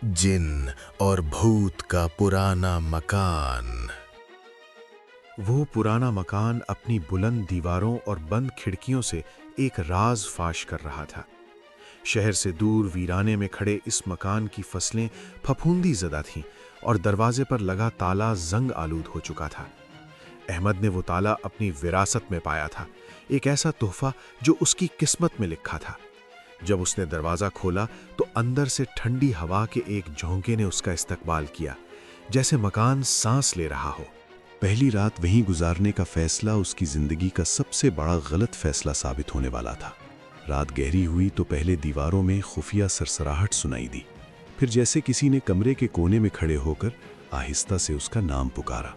جن اور بھوت کا پرانا مکان۔ وہ پرانا مکان اپنی بلند دیواروں اور بند کھڑکیوں سے ایک راز فاش کر رہا تھا۔ شہر سے دور ویرانے میں کھڑے اس مکان کی فصلیں پھپھوندی زدہ تھیں اور دروازے پر لگا تالا زنگ آلود ہو چکا تھا۔ احمد نے وہ تالا اپنی وراثت میں پایا تھا، ایک ایسا تحفہ جو اس کی قسمت میں لکھا تھا۔ جب اس نے دروازہ کھولا تو اندر سے ٹھنڈی ہوا کے ایک جھونکے نے اس کا استقبال کیا، جیسے مکان سانس لے رہا ہو۔ پہلی رات وہیں گزارنے کا فیصلہ اس کی زندگی کا سب سے بڑا غلط فیصلہ ثابت ہونے والا تھا۔ رات گہری ہوئی تو پہلے دیواروں میں خفیہ سرسراہٹ سنائی دی، پھر جیسے کسی نے کمرے کے کونے میں کھڑے ہو کر آہستہ سے اس کا نام پکارا۔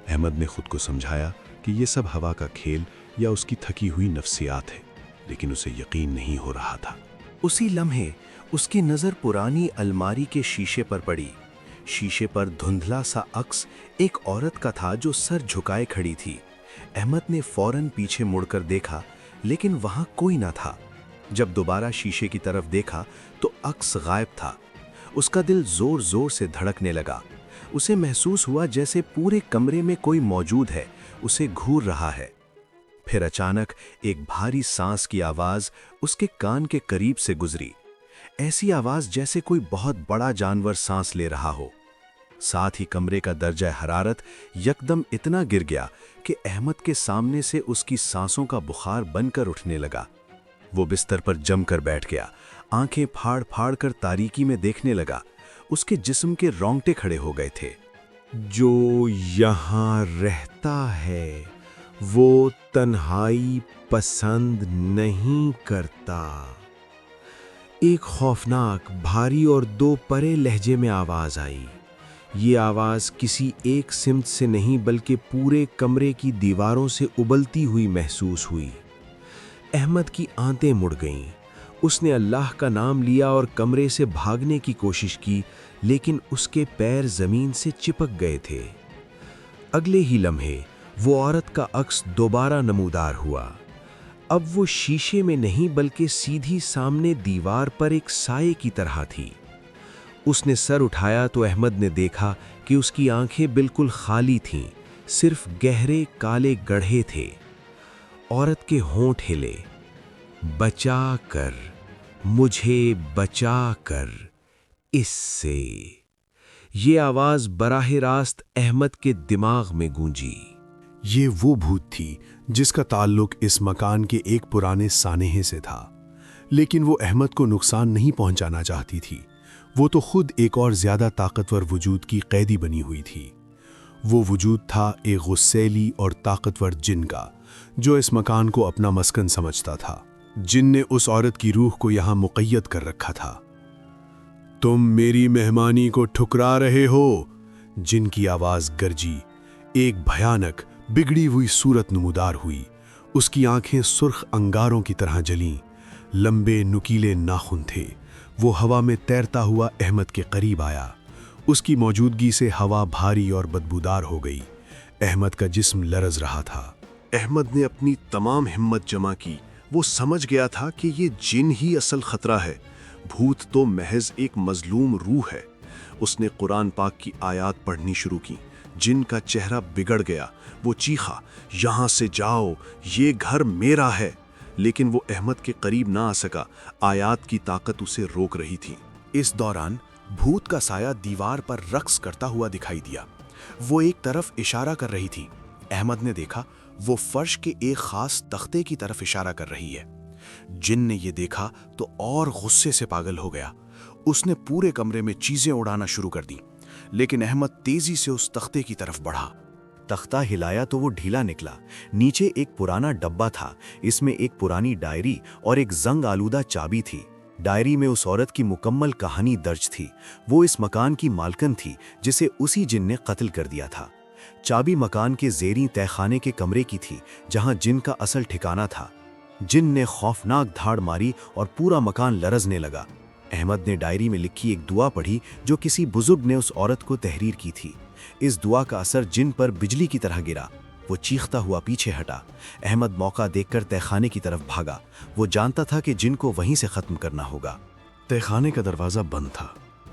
احمد نے خود کو سمجھایا کہ یہ سب ہوا کا کھیل یا اس کی تھکی ہوئی نفسیات ہے، لیکن اسے یقین نہیں ہو رہا تھا۔ اسی لمحے اس کی نظر پرانی الماری کے شیشے پر پڑی۔ شیشے پر دھندلا سا عکس ایک عورت کا تھا جو سر جھکائے کھڑی تھی۔ احمد نے فوراً پیچھے مڑ کر دیکھا، لیکن وہاں کوئی نہ تھا۔ جب دوبارہ شیشے کی طرف دیکھا تو عکس غائب تھا۔ اس کا دل زور زور سے دھڑکنے لگا۔ اسے محسوس ہوا جیسے پورے کمرے میں کوئی موجود ہے، اسے گھور رہا ہے۔ پھر اچانک ایک بھاری سانس کی آواز اس کے کان کے قریب سے گزری، ایسی آواز جیسے کوئی بہت بڑا جانور سانس لے رہا ہو۔ ساتھ ہی کمرے کا درجہ حرارت یکدم اتنا گر گیا کہ احمد کے سامنے سے اس کی سانسوں کا بخار بن کر اٹھنے لگا۔ وہ بستر پر جم کر بیٹھ گیا، آنکھیں پھاڑ پھاڑ کر تاریکی میں دیکھنے لگا۔ اس کے جسم کے رونگٹے کھڑے ہو گئے تھے۔ جو یہاں رہتا ہے وہ تنہائی پسند نہیں کرتا۔ ایک خوفناک، بھاری اور دو پرے لہجے میں آواز آئی۔ یہ آواز کسی ایک سمت سے نہیں بلکہ پورے کمرے کی دیواروں سے ابلتی ہوئی محسوس ہوئی۔ احمد کی آنتیں مڑ گئیں۔ اس نے اللہ کا نام لیا اور کمرے سے بھاگنے کی کوشش کی، لیکن اس کے پیر زمین سے چپک گئے تھے۔ اگلے ہی لمحے وہ عورت کا عکس دوبارہ نمودار ہوا۔ اب وہ شیشے میں نہیں بلکہ سیدھی سامنے دیوار پر ایک سائے کی طرح تھی۔ اس نے سر اٹھایا تو احمد نے دیکھا کہ اس کی آنکھیں بالکل خالی تھیں، صرف گہرے کالے گڑھے تھے۔ عورت کے ہونٹ ہلے، بچا کر، مجھے بچا کر اس سے۔ یہ آواز براہ راست احمد کے دماغ میں گونجی۔ یہ وہ بھوت تھی جس کا تعلق اس مکان کے ایک پرانے سانحے سے تھا، لیکن وہ احمد کو نقصان نہیں پہنچانا چاہتی تھی۔ وہ تو خود ایک اور زیادہ طاقتور وجود کی قیدی بنی ہوئی تھی۔ وہ وجود تھا ایک غسیلی اور طاقتور جن کا، جو اس مکان کو اپنا مسکن سمجھتا تھا۔ جن نے اس عورت کی روح کو یہاں مقید کر رکھا تھا۔ تم میری مہمانی کو ٹھکرا رہے ہو، جن کی آواز گرجی۔ ایک بھیانک بگڑی ہوئی صورت نمودار ہوئی۔ اس کی آنکھیں سرخ انگاروں کی طرح جلیں، لمبے نکیلے ناخن تھے۔ وہ ہوا میں تیرتا ہوا احمد کے قریب آیا۔ اس کی موجودگی سے ہوا بھاری اور بدبودار ہو گئی۔ احمد کا جسم لرز رہا تھا۔ احمد نے اپنی تمام ہمت جمع کی۔ وہ سمجھ گیا تھا کہ یہ جن ہی اصل خطرہ ہے، بھوت تو محض ایک مظلوم روح ہے۔ اس نے قرآن پاک کی آیات پڑھنی شروع کی۔ جن کا چہرہ بگڑ گیا۔ وہ چیخا، یہاں سے جاؤ، یہ گھر میرا ہے۔ لیکن وہ احمد کے قریب نہ آ سکا، آیات کی طاقت اسے روک رہی تھی۔ اس دوران بھوت کا سایہ دیوار پر رقص کرتا ہوا دکھائی دیا۔ وہ ایک طرف اشارہ کر رہی تھی۔ احمد نے دیکھا وہ فرش کے ایک خاص تختے کی طرف اشارہ کر رہی ہے۔ جن نے یہ دیکھا تو اور غصے سے پاگل ہو گیا۔ اس نے پورے کمرے میں چیزیں اڑانا شروع کر دیں، لیکن احمد تیزی سے اس تختے کی طرف بڑھا۔ تختہ ہلایا تو وہ ڈھیلا نکلا۔ نیچے ایک پرانا ڈبہ تھا، اس میں ایک پرانی ڈائری اور ایک زنگ آلودہ چابی تھی۔ ڈائری میں اس عورت کی مکمل کہانی درج تھی۔ وہ اس مکان کی مالکن تھی جسے اسی جن نے قتل کر دیا تھا۔ چابی مکان کے زیریں تہہ خانے کے کمرے کی تھی جہاں جن کا اصل ٹھکانہ تھا۔ جن نے خوفناک دھاڑ ماری اور پورا مکان لرزنے لگا۔ احمد نے ڈائری میں لکھی ایک دعا پڑھی جو کسی بزرگ نے اس عورت کو تحریر کی تھی۔ اس دعا کا اثر جن پر بجلی کی طرح گرا۔ وہ چیختا ہوا پیچھے ہٹا۔ احمد موقع دیکھ کر تہہ خانے کی طرف بھاگا۔ وہ جانتا تھا کہ جن کو وہیں سے ختم کرنا ہوگا۔ تہہ خانے کا دروازہ بند تھا۔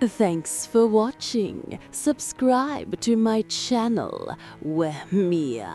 Thanks for watching. Subscribe to my channel, Wahmia.